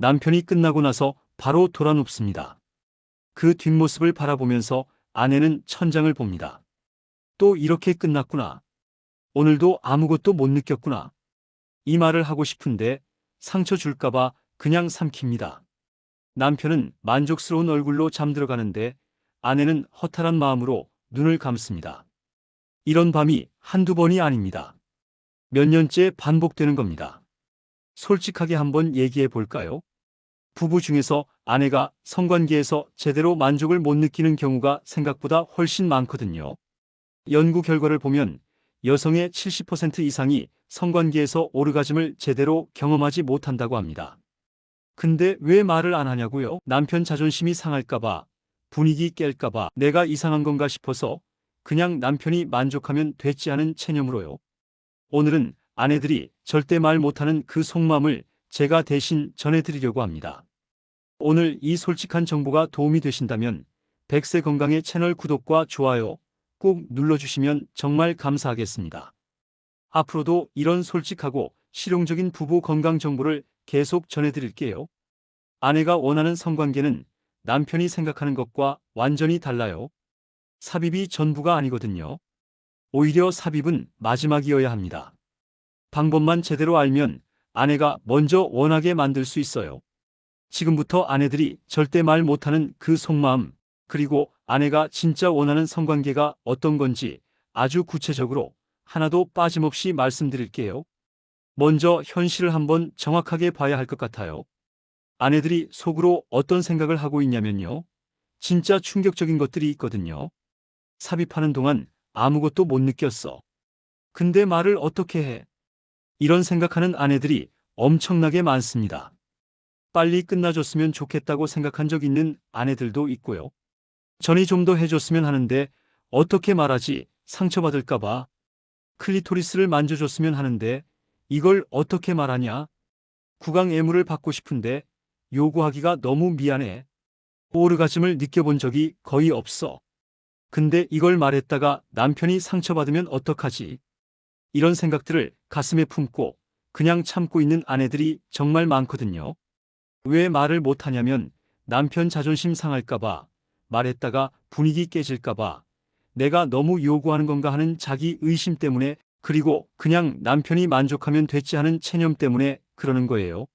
남편이 끝나고 나서 바로 돌아눕습니다. 그 뒷모습을 바라보면서 아내는 천장을 봅니다. 또 이렇게 끝났구나. 오늘도 아무것도 못 느꼈구나. 이 말을 하고 싶은데 상처 줄까봐 그냥 삼킵니다. 남편은 만족스러운 얼굴로 잠들어가는데 아내는 허탈한 마음으로 눈을 감습니다. 이런 밤이 한두 번이 아닙니다. 몇 년째 반복되는 겁니다. 솔직하게 한번 얘기해 볼까요? 부부 중에서 아내가 성관계에서 제대로 만족을 못 느끼는 경우가 생각보다 훨씬 많거든요. 연구 결과를 보면 여성의 70% 이상이 성관계에서 오르가즘을 제대로 경험하지 못한다고 합니다. 근데 왜 말을 안 하냐고요? 남편 자존심이 상할까봐, 분위기 깰까봐 내가 이상한 건가 싶어서 그냥 남편이 만족하면 됐지 하는 체념으로요. 오늘은 아내들이 절대 말 못하는 그 속마음을 제가 대신 전해드리려고 합니다. 오늘 이 솔직한 정보가 도움이 되신다면 백세 건강의 채널 구독과 좋아요 꼭 눌러주시면 정말 감사하겠습니다. 앞으로도 이런 솔직하고 실용적인 부부 건강 정보를 계속 전해드릴게요. 아내가 원하는 성관계는 남편이 생각하는 것과 완전히 달라요. 삽입이 전부가 아니거든요. 오히려 삽입은 마지막이어야 합니다. 방법만 제대로 알면 아내가 먼저 원하게 만들 수 있어요. 지금부터 아내들이 절대 말 못하는 그 속마음, 그리고 아내가 진짜 원하는 성관계가 어떤 건지 아주 구체적으로 하나도 빠짐없이 말씀드릴게요. 먼저 현실을 한번 정확하게 봐야 할 것 같아요. 아내들이 속으로 어떤 생각을 하고 있냐면요. 진짜 충격적인 것들이 있거든요. 삽입하는 동안 아무것도 못 느꼈어. 근데 말을 어떻게 해? 이런 생각하는 아내들이 엄청나게 많습니다. 빨리 끝나줬으면 좋겠다고 생각한 적 있는 아내들도 있고요. 전이 좀 더 해줬으면 하는데 어떻게 말하지? 상처받을까봐. 클리토리스를 만져줬으면 하는데 이걸 어떻게 말하냐? 구강 애무를 받고 싶은데 요구하기가 너무 미안해. 오르가즘을 느껴본 적이 거의 없어. 근데 이걸 말했다가 남편이 상처받으면 어떡하지? 이런 생각들을 가슴에 품고 그냥 참고 있는 아내들이 정말 많거든요. 왜 말을 못하냐면 남편 자존심 상할까봐, 말했다가 분위기 깨질까봐, 내가 너무 요구하는 건가 하는 자기 의심 때문에, 그리고 그냥 남편이 만족하면 됐지 하는 체념 때문에 그러는 거예요.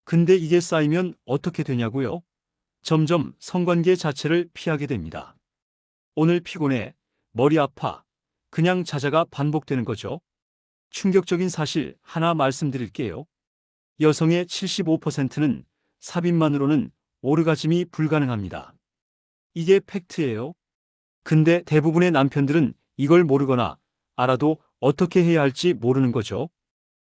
근데 이게 쌓이면 어떻게 되냐고요? 점점 성관계 자체를 피하게 됩니다. 오늘 피곤해, 머리 아파, 그냥 자자가 반복되는 거죠. 충격적인 사실 하나 말씀드릴게요. 여성의 75%는 삽입만으로는 오르가즘이 불가능합니다. 이게 팩트예요. 근데 대부분의 남편들은 이걸 모르거나 알아도 어떻게 해야 할지 모르는 거죠.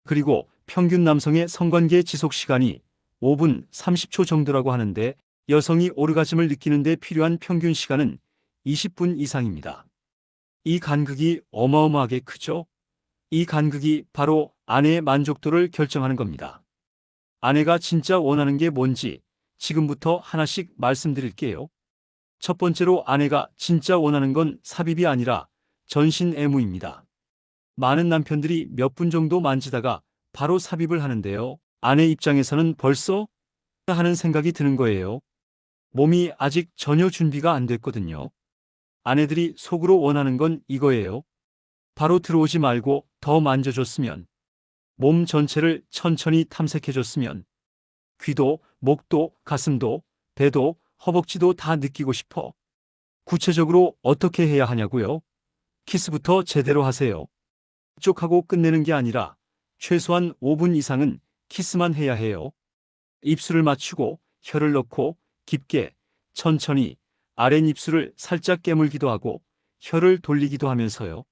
그리고 평균 남성의 성관계 지속 시간이 5분 30초 정도라고 하는데 여성이 오르가즘을 느끼는데 필요한 평균 시간은 20분 이상입니다. 이 간극이 어마어마하게 크죠? 이 간극이 바로 아내의 만족도를 결정하는 겁니다. 아내가 진짜 원하는 게 뭔지 지금부터 하나씩 말씀드릴게요. 첫 번째로 아내가 진짜 원하는 건 삽입이 아니라 전신 애무입니다. 많은 남편들이 몇 분 정도 만지다가 바로 삽입을 하는데요. 아내 입장에서는 벌써 하는 생각이 드는 거예요. 몸이 아직 전혀 준비가 안 됐거든요. 아내들이 속으로 원하는 건 이거예요. 바로 들어오지 말고 더 만져줬으면, 몸 전체를 천천히 탐색해줬으면, 귀도, 목도, 가슴도, 배도, 허벅지도 다 느끼고 싶어. 구체적으로 어떻게 해야 하냐고요? 키스부터 제대로 하세요. 쪽하고 끝내는 게 아니라 최소한 5분 이상은 키스만 해야 해요. 입술을 맞추고 혀를 넣고 깊게, 천천히 아랫입술을 살짝 깨물기도 하고 혀를 돌리기도 하면서요.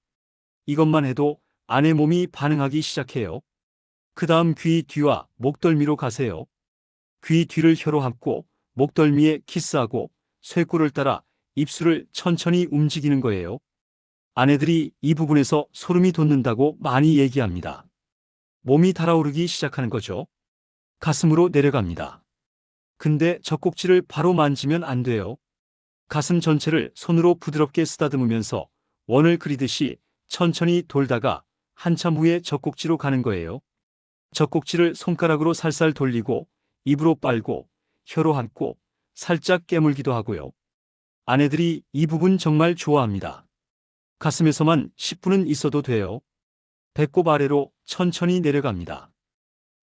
이것만 해도 아내 몸이 반응하기 시작해요. 그 다음 귀 뒤와 목덜미로 가세요. 귀 뒤를 혀로 감고 목덜미에 키스하고 쇄골을 따라 입술을 천천히 움직이는 거예요. 아내들이 이 부분에서 소름이 돋는다고 많이 얘기합니다. 몸이 달아오르기 시작하는 거죠. 가슴으로 내려갑니다. 근데 젖꼭지를 바로 만지면 안 돼요. 가슴 전체를 손으로 부드럽게 쓰다듬으면서 원을 그리듯이 천천히 돌다가 한참 후에 젖꼭지로 가는 거예요. 젖꼭지를 손가락으로 살살 돌리고 입으로 빨고 혀로 핥고 살짝 깨물기도 하고요. 아내들이 이 부분 정말 좋아합니다. 가슴에서만 10분은 있어도 돼요. 배꼽 아래로 천천히 내려갑니다.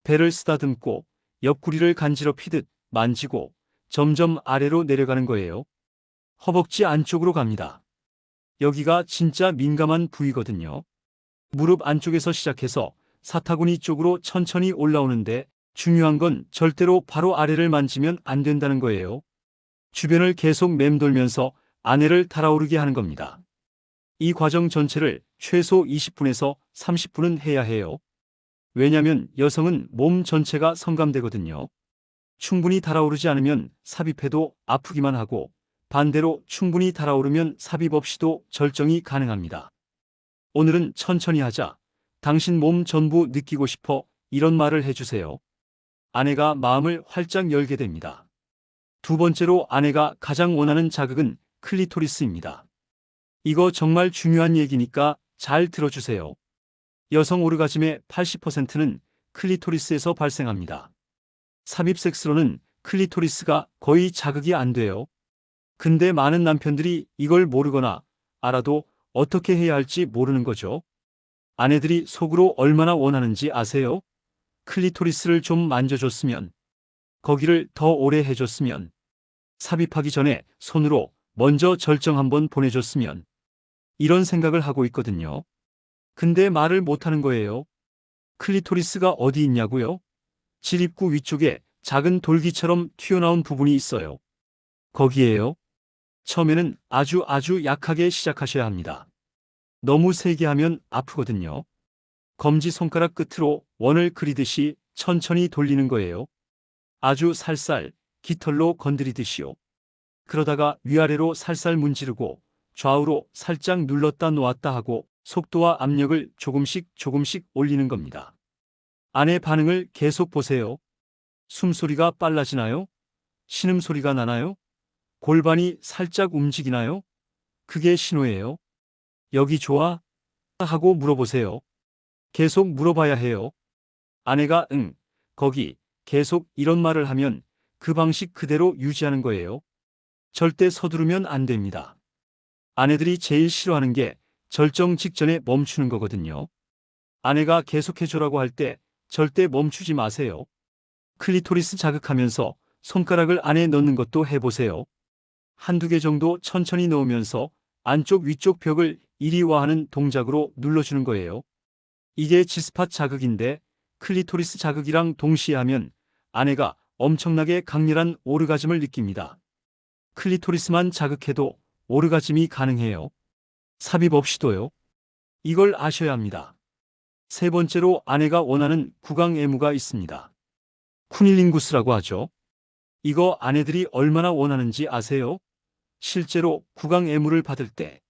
배를 쓰다듬고 옆구리를 간지럽히듯 만지고 점점 아래로 내려가는 거예요. 허벅지 안쪽으로 갑니다. 여기가 진짜 민감한 부위거든요. 무릎 안쪽에서 시작해서 사타구니 쪽으로 천천히 올라오는데 중요한 건 절대로 바로 아래를 만지면 안 된다는 거예요. 주변을 계속 맴돌면서 아내를 달아오르게 하는 겁니다. 이 과정 전체를 최소 20분에서 30분은 해야 해요. 왜냐면 여성은 몸 전체가 성감되거든요. 충분히 달아오르지 않으면 삽입해도 아프기만 하고 반대로 충분히 달아오르면 삽입 없이도 절정이 가능합니다. 오늘은 천천히 하자. 당신 몸 전부 느끼고 싶어. 이런 말을 해주세요. 아내가 마음을 활짝 열게 됩니다. 두 번째로 아내가 가장 원하는 자극은 클리토리스입니다. 이거 정말 중요한 얘기니까 잘 들어주세요. 여성 오르가즘의 80%는 클리토리스에서 발생합니다. 삽입 섹스로는 클리토리스가 거의 자극이 안 돼요. 근데 많은 남편들이 이걸 모르거나 알아도 어떻게 해야 할지 모르는 거죠. 아내들이 속으로 얼마나 원하는지 아세요? 클리토리스를 좀 만져줬으면, 거기를 더 오래 해줬으면, 삽입하기 전에 손으로 먼저 절정 한번 보내줬으면, 이런 생각을 하고 있거든요. 근데 말을 못하는 거예요. 클리토리스가 어디 있냐고요? 질입구 위쪽에 작은 돌기처럼 튀어나온 부분이 있어요. 거기에요. 처음에는 아주 약하게 시작하셔야 합니다. 너무 세게 하면 아프거든요. 검지손가락 끝으로 원을 그리듯이 천천히 돌리는 거예요. 아주 살살 깃털로 건드리듯이요. 그러다가 위아래로 살살 문지르고 좌우로 살짝 눌렀다 놓았다 하고 속도와 압력을 조금씩 올리는 겁니다. 아내 반응을 계속 보세요. 숨소리가 빨라지나요? 신음소리가 나나요? 골반이 살짝 움직이나요? 그게 신호예요. 여기 좋아? 하고 물어보세요. 계속 물어봐야 해요. 아내가 응, 거기, 계속 이런 말을 하면 그 방식 그대로 유지하는 거예요. 절대 서두르면 안 됩니다. 아내들이 제일 싫어하는 게 절정 직전에 멈추는 거거든요. 아내가 계속해줘라고 할 때 절대 멈추지 마세요. 클리토리스 자극하면서 손가락을 안에 넣는 것도 해보세요. 한두 개 정도 천천히 넣으면서 안쪽 위쪽 벽을 이리와하는 동작으로 눌러주는 거예요. 이게 G스팟 자극인데 클리토리스 자극이랑 동시에 하면 아내가 엄청나게 강렬한 오르가즘을 느낍니다. 클리토리스만 자극해도 오르가즘이 가능해요. 삽입 없이도요. 이걸 아셔야 합니다. 세 번째로 아내가 원하는 구강애무가 있습니다. 쿠닐링구스라고 하죠. 이거 아내들이 얼마나 원하는지 아세요? 실제로 구강애무를 받을 때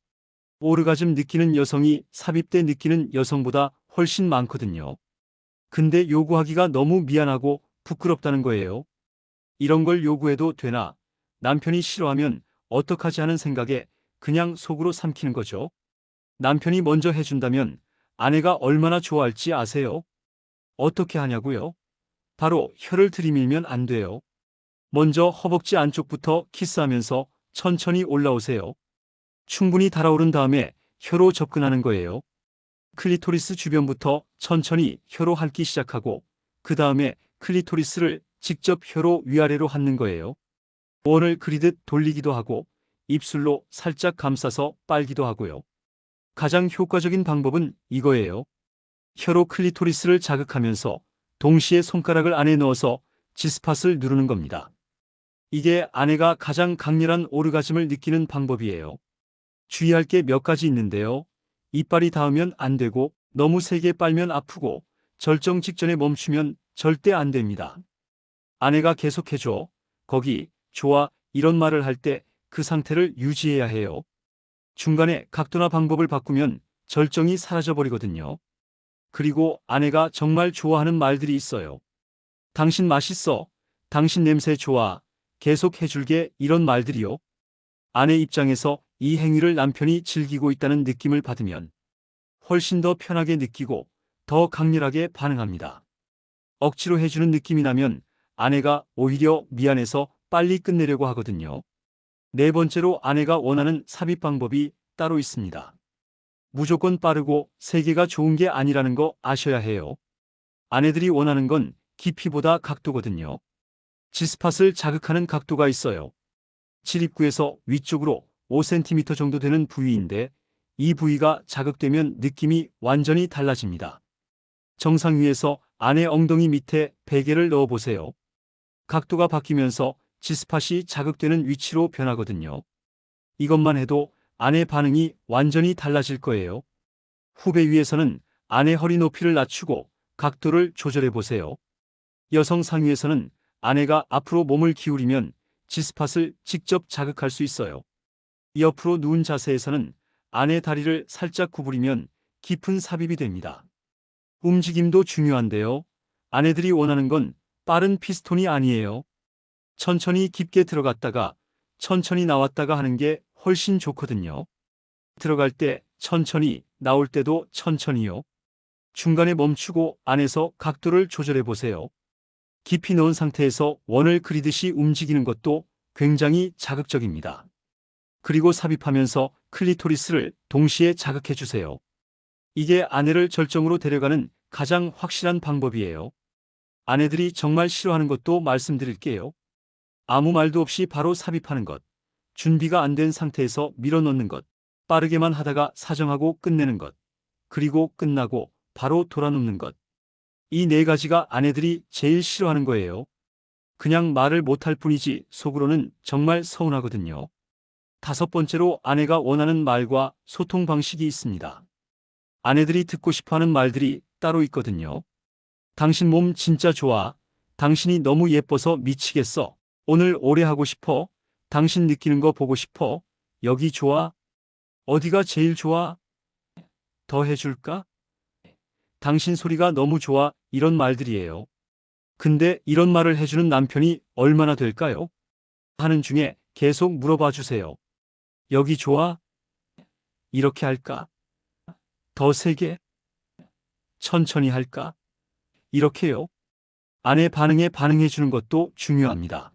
오르가즘 느끼는 여성이 삽입 때 느끼는 여성보다 훨씬 많거든요. 근데 요구하기가 너무 미안하고 부끄럽다는 거예요. 이런 걸 요구해도 되나? 남편이 싫어하면 어떡하지 하는 생각에 그냥 속으로 삼키는 거죠. 남편이 먼저 해준다면 아내가 얼마나 좋아할지 아세요? 어떻게 하냐고요? 바로 혀를 들이밀면 안 돼요. 먼저 허벅지 안쪽부터 키스하면서 천천히 올라오세요. 충분히 달아오른 다음에 혀로 접근하는 거예요. 클리토리스 주변부터 천천히 혀로 핥기 시작하고 그 다음에 클리토리스를 직접 혀로 위아래로 핥는 거예요. 원을 그리듯 돌리기도 하고 입술로 살짝 감싸서 빨기도 하고요. 가장 효과적인 방법은 이거예요. 혀로 클리토리스를 자극하면서 동시에 손가락을 안에 넣어서 G스팟을 누르는 겁니다. 이게 아내가 가장 강렬한 오르가즘을 느끼는 방법이에요. 주의할 게 몇 가지 있는데요. 이빨이 닿으면 안 되고 너무 세게 빨면 아프고 절정 직전에 멈추면 절대 안 됩니다. 아내가 계속해줘. 거기 좋아. 이런 말을 할 때 그 상태를 유지해야 해요. 중간에 각도나 방법을 바꾸면 절정이 사라져버리거든요. 그리고 아내가 정말 좋아하는 말들이 있어요. 당신 맛있어. 당신 냄새 좋아. 계속 해줄게. 이런 말들이요. 아내 입장에서 이 행위를 남편이 즐기고 있다는 느낌을 받으면 훨씬 더 편하게 느끼고 더 강렬하게 반응합니다. 억지로 해주는 느낌이 나면 아내가 오히려 미안해서 빨리 끝내려고 하거든요. 네 번째로 아내가 원하는 삽입 방법이 따로 있습니다. 무조건 빠르고 세게가 좋은 게 아니라는 거 아셔야 해요. 아내들이 원하는 건 깊이보다 각도거든요. G스팟을 자극하는 각도가 있어요. 칠입구에서 위쪽으로 5cm 정도 되는 부위인데 이 부위가 자극되면 느낌이 완전히 달라집니다. 정상 위에서 아내 엉덩이 밑에 베개를 넣어보세요. 각도가 바뀌면서 G스팟이 자극되는 위치로 변하거든요. 이것만 해도 아내 반응이 완전히 달라질 거예요. 후배 위에서는 아내 허리 높이를 낮추고 각도를 조절해 보세요. 여성 상위에서는 아내가 앞으로 몸을 기울이면 G스팟을 직접 자극할 수 있어요. 옆으로 누운 자세에서는 아내 다리를 살짝 구부리면 깊은 삽입이 됩니다. 움직임도 중요한데요. 아내들이 원하는 건 빠른 피스톤이 아니에요. 천천히 깊게 들어갔다가 천천히 나왔다가 하는 게 훨씬 좋거든요. 들어갈 때 천천히, 나올 때도 천천히요. 중간에 멈추고 안에서 각도를 조절해 보세요. 깊이 넣은 상태에서 원을 그리듯이 움직이는 것도 굉장히 자극적입니다. 그리고 삽입하면서 클리토리스를 동시에 자극해 주세요. 이게 아내를 절정으로 데려가는 가장 확실한 방법이에요. 아내들이 정말 싫어하는 것도 말씀드릴게요. 아무 말도 없이 바로 삽입하는 것, 준비가 안 된 상태에서 밀어넣는 것, 빠르게만 하다가 사정하고 끝내는 것, 그리고 끝나고 바로 돌아눕는 것. 이 네 가지가 아내들이 제일 싫어하는 거예요. 그냥 말을 못할 뿐이지 속으로는 정말 서운하거든요. 다섯 번째로 아내가 원하는 말과 소통 방식이 있습니다. 아내들이 듣고 싶어하는 말들이 따로 있거든요. 당신 몸 진짜 좋아. 당신이 너무 예뻐서 미치겠어. 오늘 오래 하고 싶어. 당신 느끼는 거 보고 싶어. 여기 좋아. 어디가 제일 좋아? 더 해줄까? 당신 소리가 너무 좋아. 이런 말들이에요. 근데 이런 말을 해주는 남편이 얼마나 될까요? 하는 중에 계속 물어봐 주세요. 여기 좋아? 이렇게 할까? 더 세게? 천천히 할까? 이렇게요. 아내 반응에 반응해 주는 것도 중요합니다.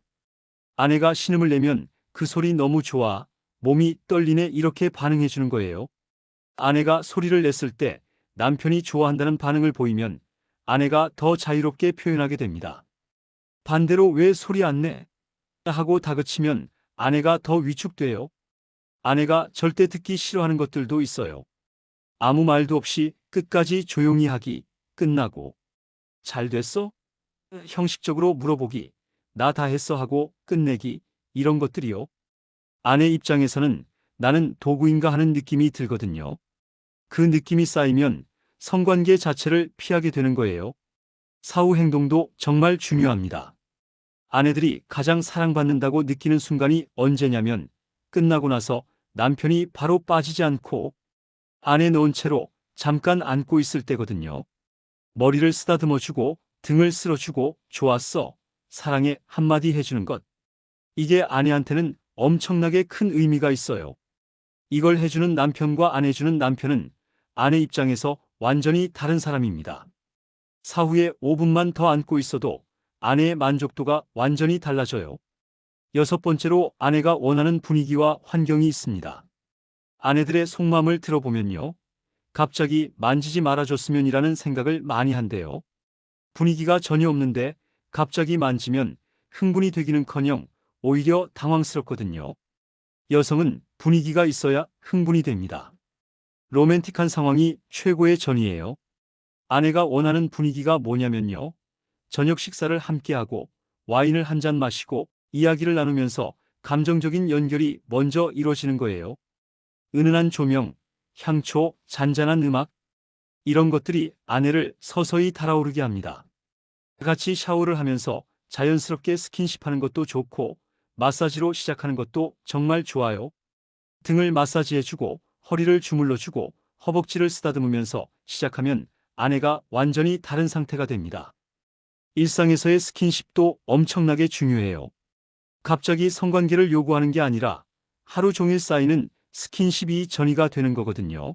아내가 신음을 내면 그 소리 너무 좋아. 몸이 떨리네 이렇게 반응해 주는 거예요. 아내가 소리를 냈을 때 남편이 좋아한다는 반응을 보이면 아내가 더 자유롭게 표현하게 됩니다. 반대로 왜 소리 안 내? 하고 다그치면 아내가 더 위축돼요. 아내가 절대 듣기 싫어하는 것들도 있어요. 아무 말도 없이 끝까지 조용히 하기, 끝나고. 잘 됐어? 형식적으로 물어보기, 나 다 했어 하고 끝내기, 이런 것들이요. 아내 입장에서는 나는 도구인가 하는 느낌이 들거든요. 그 느낌이 쌓이면 성관계 자체를 피하게 되는 거예요. 사후 행동도 정말 중요합니다. 아내들이 가장 사랑받는다고 느끼는 순간이 언제냐면 끝나고 나서 남편이 바로 빠지지 않고 안에 넣은 채로 잠깐 안고 있을 때거든요. 머리를 쓰다듬어주고 등을 쓸어주고 좋았어, 사랑해 한마디 해주는 것. 이게 아내한테는 엄청나게 큰 의미가 있어요. 이걸 해주는 남편과 안 해주는 남편은 아내 입장에서 완전히 다른 사람입니다. 사후에 5분만 더 안고 있어도 아내의 만족도가 완전히 달라져요. 여섯 번째로 아내가 원하는 분위기와 환경이 있습니다. 아내들의 속마음을 들어보면요. 갑자기 만지지 말아줬으면이라는 생각을 많이 한대요. 분위기가 전혀 없는데 갑자기 만지면 흥분이 되기는커녕 오히려 당황스럽거든요. 여성은 분위기가 있어야 흥분이 됩니다. 로맨틱한 상황이 최고의 전이에요. 아내가 원하는 분위기가 뭐냐면요. 저녁 식사를 함께하고 와인을 한 잔 마시고 이야기를 나누면서 감정적인 연결이 먼저 이루어지는 거예요. 은은한 조명, 향초, 잔잔한 음악, 이런 것들이 아내를 서서히 달아오르게 합니다. 같이 샤워를 하면서 자연스럽게 스킨십하는 것도 좋고 마사지로 시작하는 것도 정말 좋아요. 등을 마사지해주고 허리를 주물러주고 허벅지를 쓰다듬으면서 시작하면 아내가 완전히 다른 상태가 됩니다. 일상에서의 스킨십도 엄청나게 중요해요. 갑자기 성관계를 요구하는 게 아니라 하루 종일 쌓이는 스킨십이 전이가 되는 거거든요.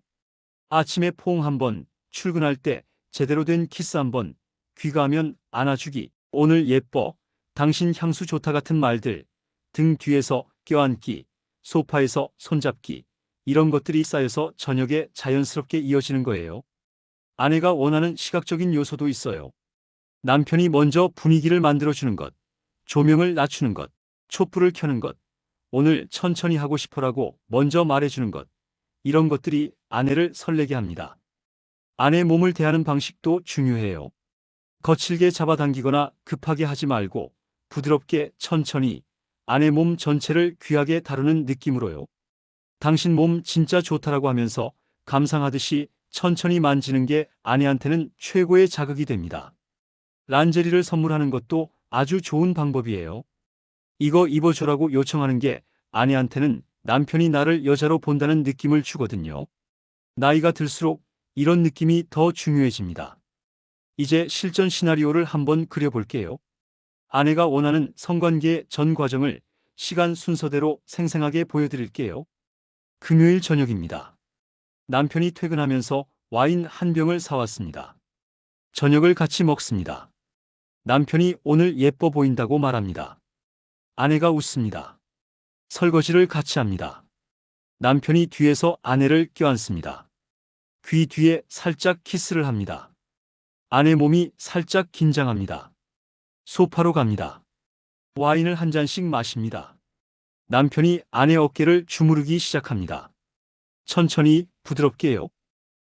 아침에 포옹 한번, 출근할 때 제대로 된 키스 한번, 귀가하면 안아주기, 오늘 예뻐, 당신 향수 좋다 같은 말들, 등 뒤에서 껴안기, 소파에서 손잡기, 이런 것들이 쌓여서 저녁에 자연스럽게 이어지는 거예요. 아내가 원하는 시각적인 요소도 있어요. 남편이 먼저 분위기를 만들어주는 것, 조명을 낮추는 것, 촛불을 켜는 것, 오늘 천천히 하고 싶어라고 먼저 말해주는 것, 이런 것들이 아내를 설레게 합니다. 아내 몸을 대하는 방식도 중요해요. 거칠게 잡아당기거나 급하게 하지 말고 부드럽게 천천히 아내 몸 전체를 귀하게 다루는 느낌으로요. 당신 몸 진짜 좋다라고 하면서 감상하듯이 천천히 만지는 게 아내한테는 최고의 자극이 됩니다. 란제리를 선물하는 것도 아주 좋은 방법이에요. 이거 입어주라고 요청하는 게 아내한테는 남편이 나를 여자로 본다는 느낌을 주거든요. 나이가 들수록 이런 느낌이 더 중요해집니다. 이제 실전 시나리오를 한번 그려볼게요. 아내가 원하는 성관계 전 과정을 시간 순서대로 생생하게 보여드릴게요. 금요일 저녁입니다. 남편이 퇴근하면서 와인 한 병을 사왔습니다. 저녁을 같이 먹습니다. 남편이 오늘 예뻐 보인다고 말합니다. 아내가 웃습니다. 설거지를 같이 합니다. 남편이 뒤에서 아내를 껴안습니다. 귀 뒤에 살짝 키스를 합니다. 아내 몸이 살짝 긴장합니다. 소파로 갑니다. 와인을 한 잔씩 마십니다. 남편이 아내 어깨를 주무르기 시작합니다. 천천히, 부드럽게요.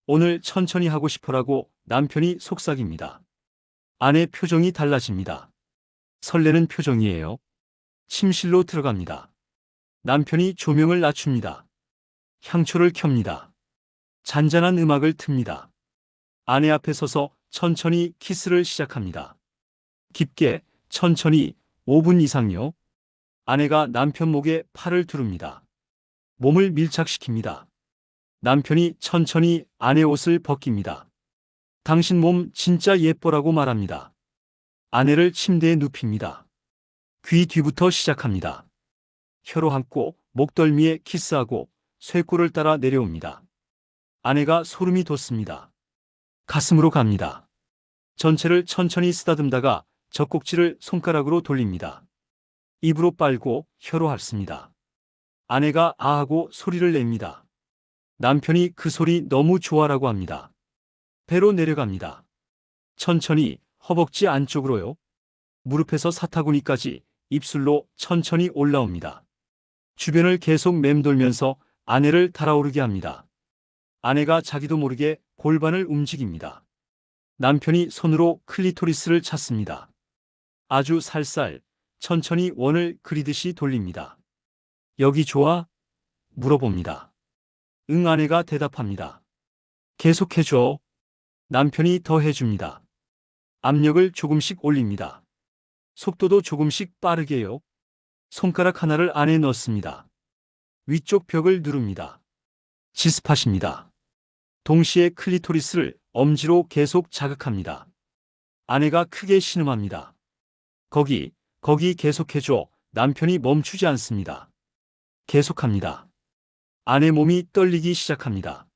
오늘 천천히 하고 싶어라고 남편이 속삭입니다. 아내 표정이 달라집니다. 설레는 표정이에요. 침실로 들어갑니다. 남편이 조명을 낮춥니다. 향초를 켭니다. 잔잔한 음악을 틉니다. 아내 앞에 서서 천천히 키스를 시작합니다. 깊게, 천천히, 5분 이상요. 아내가 남편 목에 팔을 두릅니다. 몸을 밀착시킵니다. 남편이 천천히 아내 옷을 벗깁니다. 당신 몸 진짜 예뻐라고 말합니다. 아내를 침대에 눕힙니다. 귀 뒤부터 시작합니다. 혀로 함고 목덜미에 키스하고 쇄골을 따라 내려옵니다. 아내가 소름이 돋습니다. 가슴으로 갑니다. 전체를 천천히 쓰다듬다가 젖꼭지를 손가락으로 돌립니다. 입으로 빨고 혀로 핥습니다. 아내가 아하고 소리를 냅니다. 남편이 그 소리 너무 좋아라고 합니다. 배로 내려갑니다. 천천히 허벅지 안쪽으로요. 무릎에서 사타구니까지 입술로 천천히 올라옵니다. 주변을 계속 맴돌면서 아내를 달아오르게 합니다. 아내가 자기도 모르게 골반을 움직입니다. 남편이 손으로 클리토리스를 찾습니다. 아주 살살, 천천히 원을 그리듯이 돌립니다. 여기 좋아? 물어봅니다. 응, 아내가 대답합니다. 계속해줘. 남편이 더 해줍니다. 압력을 조금씩 올립니다. 속도도 조금씩 빠르게요. 손가락 하나를 안에 넣습니다. 위쪽 벽을 누릅니다. 지스팟입니다. 동시에 클리토리스를 엄지로 계속 자극합니다. 아내가 크게 신음합니다. 거기 계속해줘. 남편이 멈추지 않습니다. 계속합니다. 아내 몸이 떨리기 시작합니다.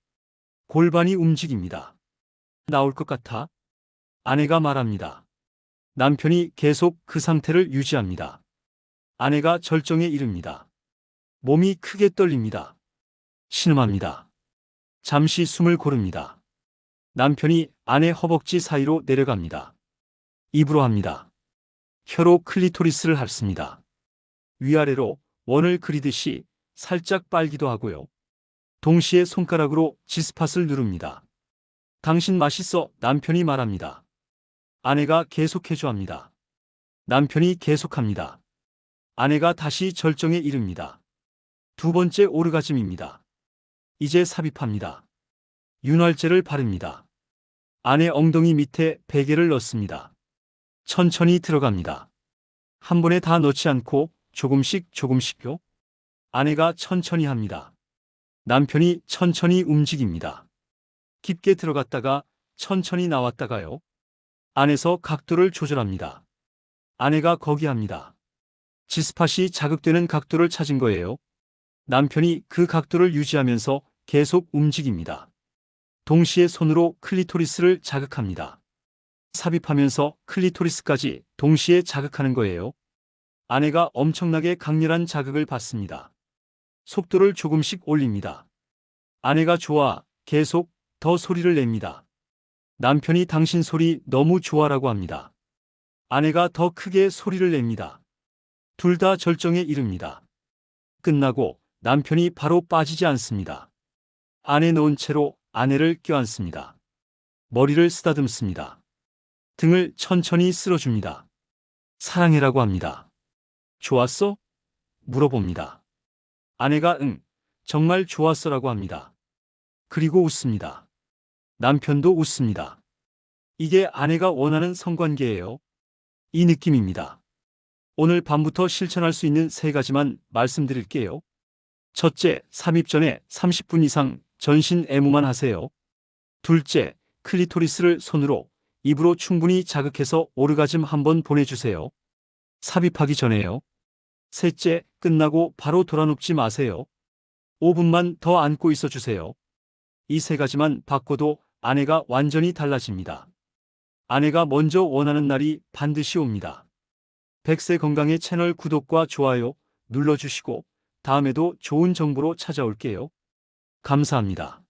골반이 움직입니다. 나올 것 같아? 아내가 말합니다. 남편이 계속 그 상태를 유지합니다. 아내가 절정에 이릅니다. 몸이 크게 떨립니다. 신음합니다. 잠시 숨을 고릅니다. 남편이 아내 허벅지 사이로 내려갑니다. 입으로 합니다. 혀로 클리토리스를 핥습니다. 위아래로 원을 그리듯이 살짝 빨기도 하고요. 동시에 손가락으로 지스팟을 누릅니다. 당신 맛있어. 남편이 말합니다. 아내가 계속해줘 합니다. 남편이 계속합니다. 아내가 다시 절정에 이릅니다. 두 번째 오르가즘입니다. 이제 삽입합니다. 윤활제를 바릅니다. 아내 엉덩이 밑에 베개를 넣습니다. 천천히 들어갑니다. 한 번에 다 넣지 않고 조금씩요. 아내가 천천히 합니다. 남편이 천천히 움직입니다. 깊게 들어갔다가 천천히 나왔다가요. 안에서 각도를 조절합니다. 아내가 거기 합니다. 지스팟이 자극되는 각도를 찾은 거예요. 남편이 그 각도를 유지하면서 계속 움직입니다. 동시에 손으로 클리토리스를 자극합니다. 삽입하면서 클리토리스까지 동시에 자극하는 거예요. 아내가 엄청나게 강렬한 자극을 받습니다. 속도를 조금씩 올립니다. 아내가 좋아, 계속 더 소리를 냅니다. 남편이 당신 소리 너무 좋아라고 합니다. 아내가 더 크게 소리를 냅니다. 둘 다 절정에 이릅니다. 끝나고 남편이 바로 빠지지 않습니다. 안에 놓은 채로 아내를 껴안습니다. 머리를 쓰다듬습니다. 등을 천천히 쓸어줍니다. 사랑해라고 합니다. 좋았어? 물어봅니다. 아내가 응, 정말 좋았어라고 합니다. 그리고 웃습니다. 남편도 웃습니다. 이게 아내가 원하는 성관계예요. 이 느낌입니다. 오늘 밤부터 실천할 수 있는 3가지만 말씀드릴게요. 첫째, 삽입 전에 30분 이상 전신 애무만 하세요. 둘째, 클리토리스를 손으로, 입으로 충분히 자극해서 오르가즘 한번 보내주세요. 삽입하기 전에요. 셋째, 끝나고 바로 돌아눕지 마세요. 5분만 더 안고 있어 주세요. 이 3가지만 바꿔도 아내가 완전히 달라집니다. 아내가 먼저 원하는 날이 반드시 옵니다. 백세 건강의 채널 구독과 좋아요 눌러주시고 다음에도 좋은 정보로 찾아올게요. 감사합니다.